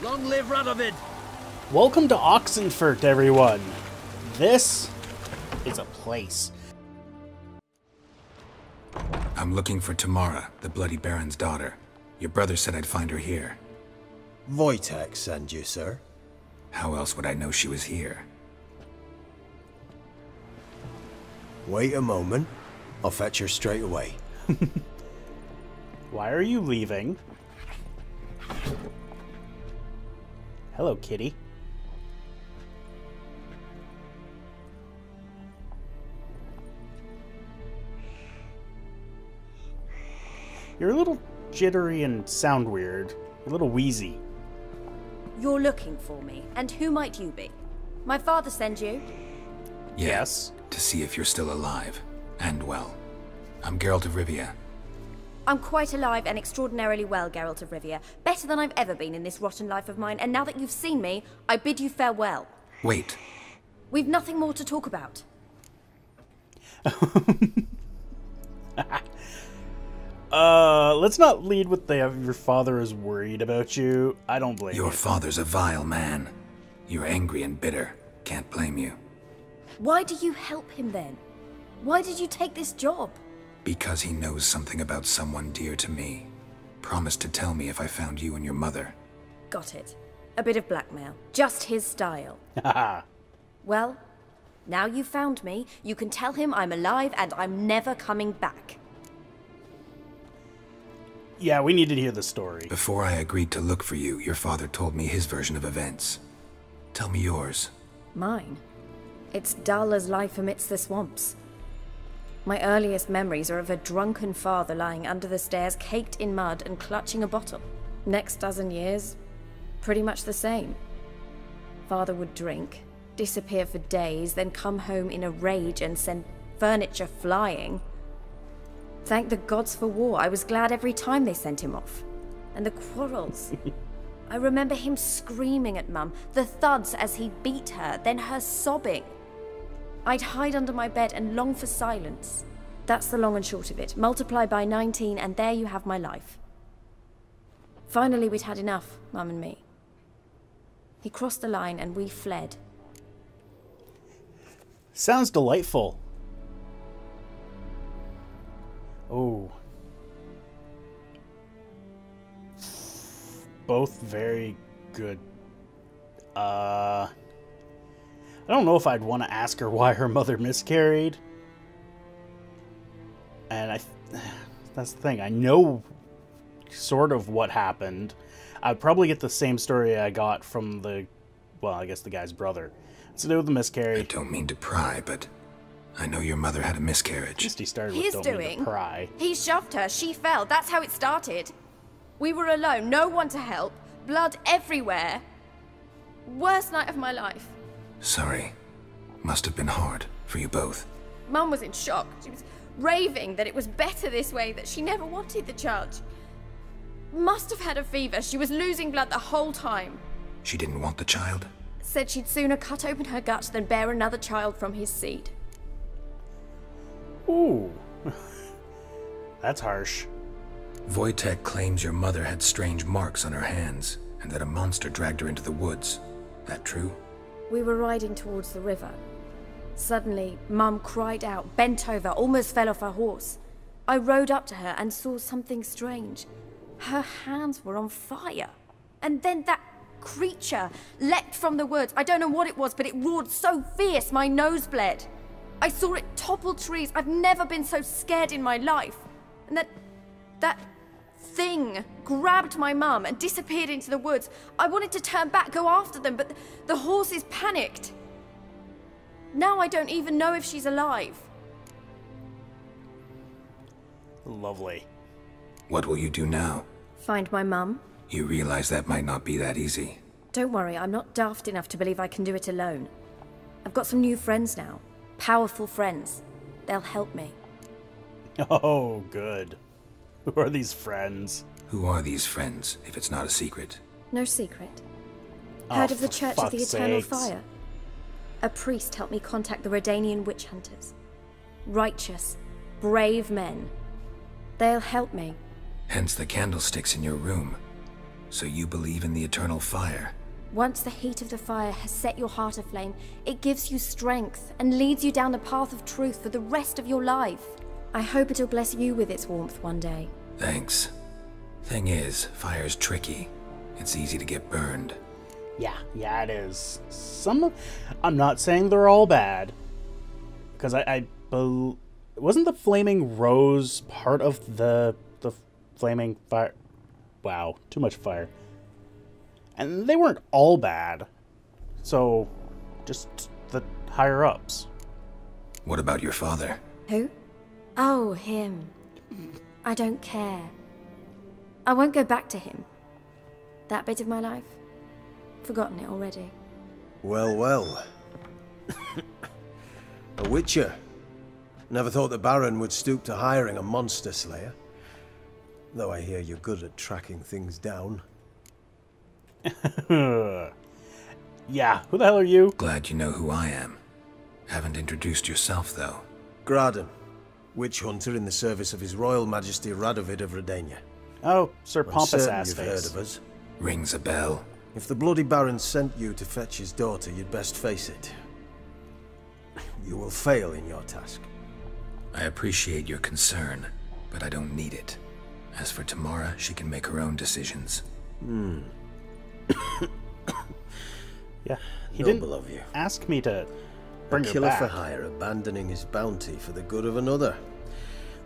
Long live Radovid! Welcome to Oxenfurt, everyone. This is a place. I'm looking for Tamara, the Bloody Baron's daughter. Your brother said I'd find her here. Wojtek send you, sir. How else would I know she was here? Wait a moment. I'll fetch her straight away. Why are you leaving? Hello, kitty. You're a little jittery and sound weird. A little wheezy. You're looking for me, and who might you be? My father send you? Yes. To see if you're still alive. And well. I'm Geralt of Rivia. I'm quite alive and extraordinarily well, Geralt of Rivia. Better than I've ever been in this rotten life of mine, and now that you've seen me, I bid you farewell. Wait. We've nothing more to talk about. Let's not lead with your father is worried about you. I don't blame you. Your father's a vile man. You're angry and bitter. Can't blame you. Why do you help him then? Why did you take this job? Because he knows something about someone dear to me. Promised to tell me if I found you and your mother. Got it. A bit of blackmail. Just his style. Well, now you've found me, you can tell him I'm alive and I'm never coming back. Yeah, we need to hear the story. Before I agreed to look for you, your father told me his version of events. Tell me yours. Mine? It's dull as life amidst the swamps. My earliest memories are of a drunken father lying under the stairs, caked in mud and clutching a bottle. Next dozen years, pretty much the same. Father would drink, disappear for days, then come home in a rage and send furniture flying. Thank the gods for war. I was glad every time they sent him off. And the quarrels. I remember him screaming at Mum, the thuds as he beat her, then her sobbing. I'd hide under my bed and long for silence. That's the long and short of it. Multiply by 19 and there you have my life. Finally we'd had enough, Mum and me. He crossed the line and we fled. Sounds delightful. Oh. Both very good. I don't know if I'd want to ask her why her mother miscarried. And that's the thing. I know sort of what happened. I'd probably get the same story I got from I guess the guy's brother. It's to do with the miscarriage. I don't mean to pry, but I know your mother had a miscarriage. Just he started with don't mean to pry. He shoved her, she fell, that's how it started. We were alone, no one to help, blood everywhere. Worst night of my life. Sorry. Must have been hard for you both. Mum was in shock. She was raving that it was better this way, that she never wanted the child. Must have had a fever. She was losing blood the whole time. She didn't want the child? Said she'd sooner cut open her gut than bear another child from his seed. Ooh. That's harsh. Wojtek claims your mother had strange marks on her hands, and that a monster dragged her into the woods. That true? We were riding towards the river. Suddenly, Mum cried out, bent over, almost fell off her horse. I rode up to her and saw something strange. Her hands were on fire. And then that creature leapt from the woods. I don't know what it was, but it roared so fierce my nose bled. I saw it topple trees. I've never been so scared in my life. And that thing grabbed my mum and disappeared into the woods. I wanted to turn back, go after them, but the horses panicked. Now I don't even know if she's alive. Lovely. What will you do now? Find my mum. You realize that might not be that easy. Don't worry, I'm not daft enough to believe I can do it alone. I've got some new friends now. Powerful friends. They'll help me. Oh, good. Who are these friends? Who are these friends, if it's not a secret? No secret. Heard of the Church of the Eternal sakes. Fire? A priest helped me contact the Redanian witch hunters. Righteous, brave men. They'll help me. Hence the candlesticks in your room. So you believe in the eternal fire? Once the heat of the fire has set your heart aflame, it gives you strength and leads you down a path of truth for the rest of your life. I hope it'll bless you with its warmth one day. Thanks. Thing is, fire's tricky. It's easy to get burned. Yeah, it is. I'm not saying they're all bad, because wasn't the flaming rose part of the flaming fire? Wow, too much fire. And they weren't all bad. So, just the higher ups. What about your father? Who? Oh, him. I don't care. I won't go back to him. That bit of my life? Forgotten it already. Well, well. A witcher. Never thought the Baron would stoop to hiring a monster slayer. Though I hear you're good at tracking things down. Yeah, who the hell are you? Glad you know who I am. Haven't introduced yourself, though. Graden, witch hunter in the service of His Royal Majesty Radovid of Redania. Oh, Sir I'm Pompous certain Ass you've Face. heard of us. Rings a bell. If the bloody Baron sent you to fetch his daughter, you'd best face it. You will fail in your task. I appreciate your concern, but I don't need it. As for Tamara, she can make her own decisions. Yeah, he Noble didn't of you. ask me to bring her Killer back. for hire, abandoning his bounty for the good of another.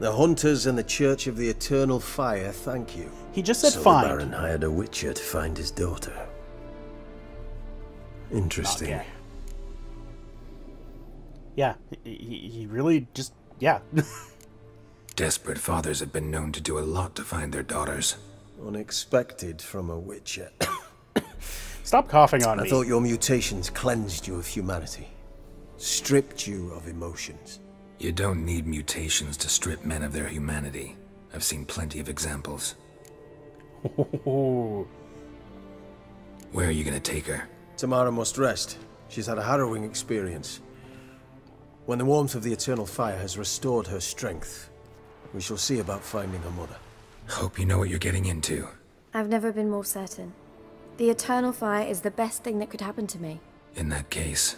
The hunters and the Church of the Eternal Fire thank you. He just said So fine. the Baron hired a witcher to find his daughter. Interesting. Okay. Yeah, he really just, yeah. Desperate fathers have been known to do a lot to find their daughters. Unexpected from a witcher. Stop coughing on I me. thought your mutations cleansed you of humanity. Stripped you of emotions. You don't need mutations to strip men of their humanity. I've seen plenty of examples. Ooh. Where are you gonna take her? Tamara must rest. She's had a harrowing experience. When the warmth of the Eternal Fire has restored her strength, we shall see about finding her mother. Hope you know what you're getting into. I've never been more certain. The Eternal Fire is the best thing that could happen to me. In that case,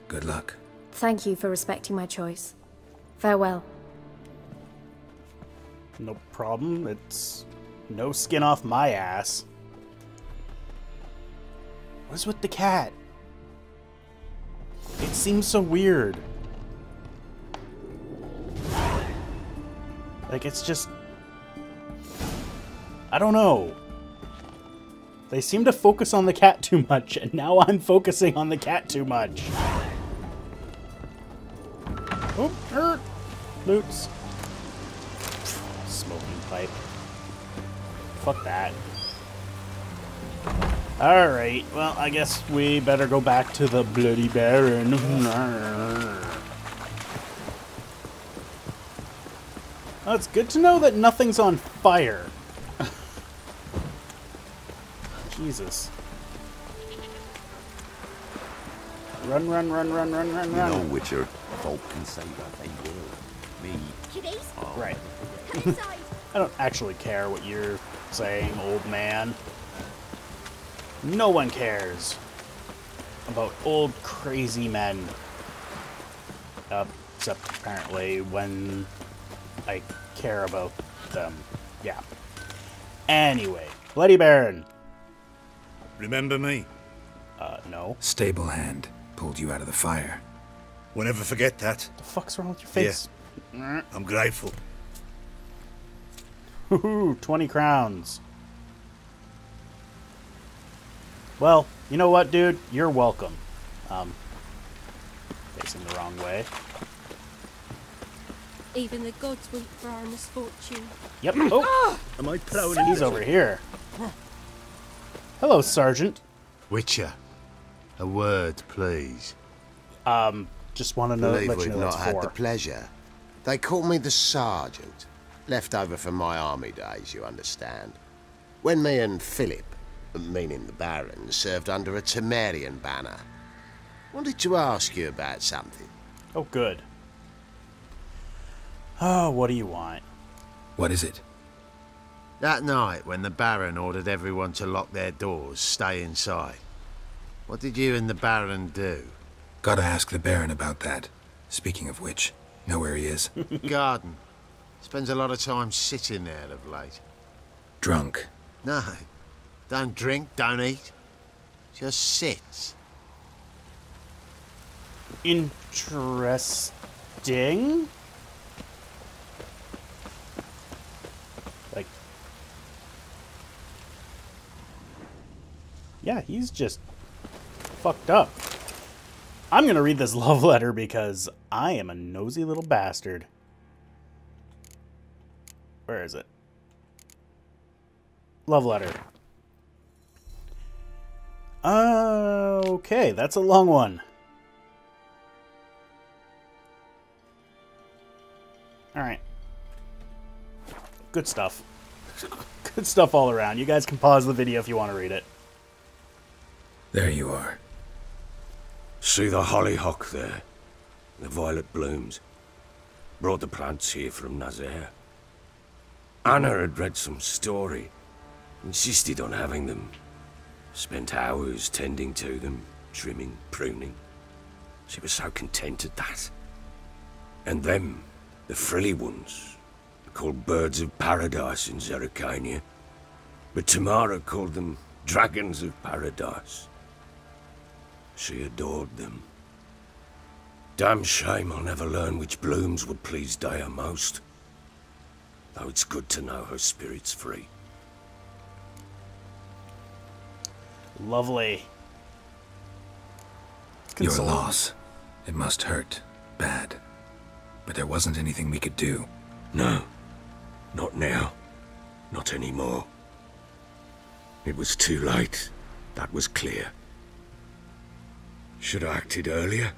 good luck. Thank you for respecting my choice. Farewell. No problem. It's no skin off my ass. What's with the cat? It seems so weird. Like, it's just... I don't know. They seem to focus on the cat too much, and now I'm focusing on the cat too much. Oh, hurt. Loots. Smoking pipe. Fuck that. Alright, well, I guess we better go back to the Bloody Baron. Well, it's good to know that nothing's on fire. Jesus. Run, run, run, run, run, run, You run. know, Witcher, folk can say what they will. Me, Kiddies, Right. get inside. I don't actually care what you're saying, old man. No one cares about old crazy men. Except apparently when I care about them. Yeah. Anyway, Bloody Baron. Remember me? No. Stable hand pulled you out of the fire. Won't ever forget that. The fuck's wrong with your face? I'm grateful. Woohoo, 20 crowns. Well, you know what, dude? You're welcome. Facing the wrong way. Even the gods weep for our misfortune. Yep. Oh, Am I proud he's over here. Hello, Sergeant. Witcher, a word, please. Just want to know, believe let you we've know not that's had for. the pleasure. They call me the Sergeant. Left over from my army days, you understand. When me and Philip, meaning the Baron, served under a Temerian banner. Wanted to ask you about something. Oh, good. Oh, what do you want? What is it? That night, when the Baron ordered everyone to lock their doors, stay inside, what did you and the Baron do? Gotta ask the Baron about that. Speaking of which, know where he is? Garden. Spends a lot of time sitting there of late. Drunk. No. Don't drink, don't eat. Just sits. Interesting. Like, yeah, he's just fucked up. I'm gonna read this love letter because I am a nosy little bastard. Where is it? Love letter. Okay, that's a long one. Alright. Good stuff. Good stuff all around. You guys can pause the video if you want to read it. There you are. See the hollyhock there? The violet blooms. Brought the plants here from Nazaire. Anna had read some story. Insisted on having them. Spent hours tending to them, trimming, pruning. She was so content at that. And them, the frilly ones, called birds of paradise in Zerrikania. But Tamara called them dragons of paradise. She adored them. Damn shame I'll never learn which blooms would please Dea most. Though it's good to know her spirit's free. Lovely. Your loss. It must hurt. Bad. But there wasn't anything we could do. No. Not now. Not anymore. It was too late. That was clear. Should have acted earlier.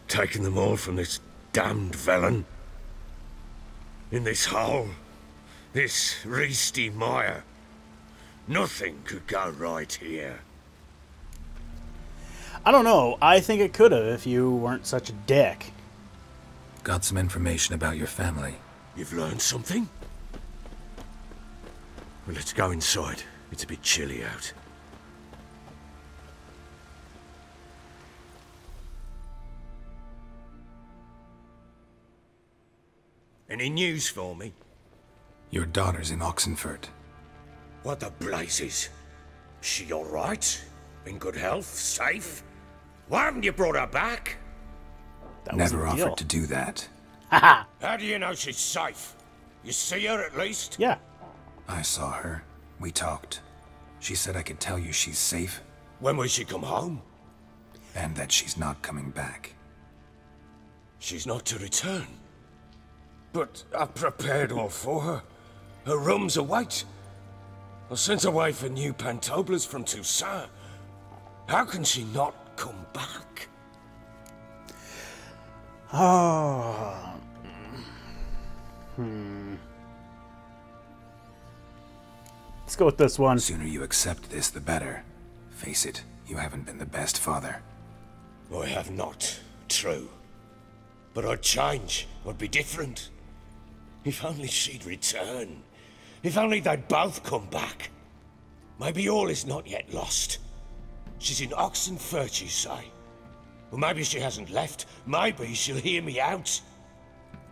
Taken them all from this damned villain. In this hole. This reesty mire. Nothing could go right here. I don't know. I think it could have if you weren't such a dick. Got some information about your family. You've learned something? Well, let's go inside. It's a bit chilly out. Any news for me? Your daughter's in Oxenfurt. What the blazes? She all right? In good health? Safe? Why haven't you brought her back? That was Never the deal. offered to do that. Haha. How do you know she's safe? You see her at least? Yeah. I saw her. We talked. She said I could tell you she's safe. When will she come home? And that she's not coming back. She's not to return. But I've prepared all for her. Her rooms await. I sent away for new pantoblas from Toussaint. How can she not come back? Oh. Let's go with this one. The sooner you accept this, the better. Face it, you haven't been the best father. I have not, true. But I'd change, I'd be different. If only she'd return. If only they'd both come back. Maybe all is not yet lost. She's in Oxenfurt, you say? Well, maybe she hasn't left. Maybe she'll hear me out.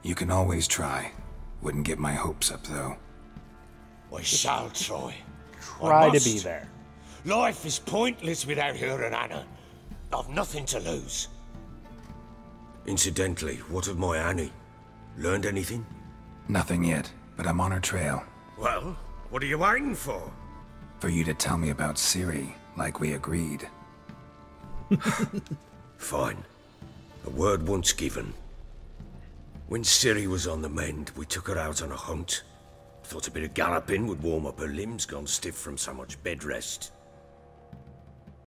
You can always try. Wouldn't get my hopes up, though. I shall try. Try I to must. be there. Life is pointless without her and Anna. I've nothing to lose. Incidentally, what of my Annie? Learned anything? Nothing yet, but I'm on her trail. Well, what are you waiting for? For you to tell me about Ciri, like we agreed. Fine. A word once given. When Ciri was on the mend, we took her out on a hunt. Thought a bit of galloping would warm up her limbs, gone stiff from so much bed rest.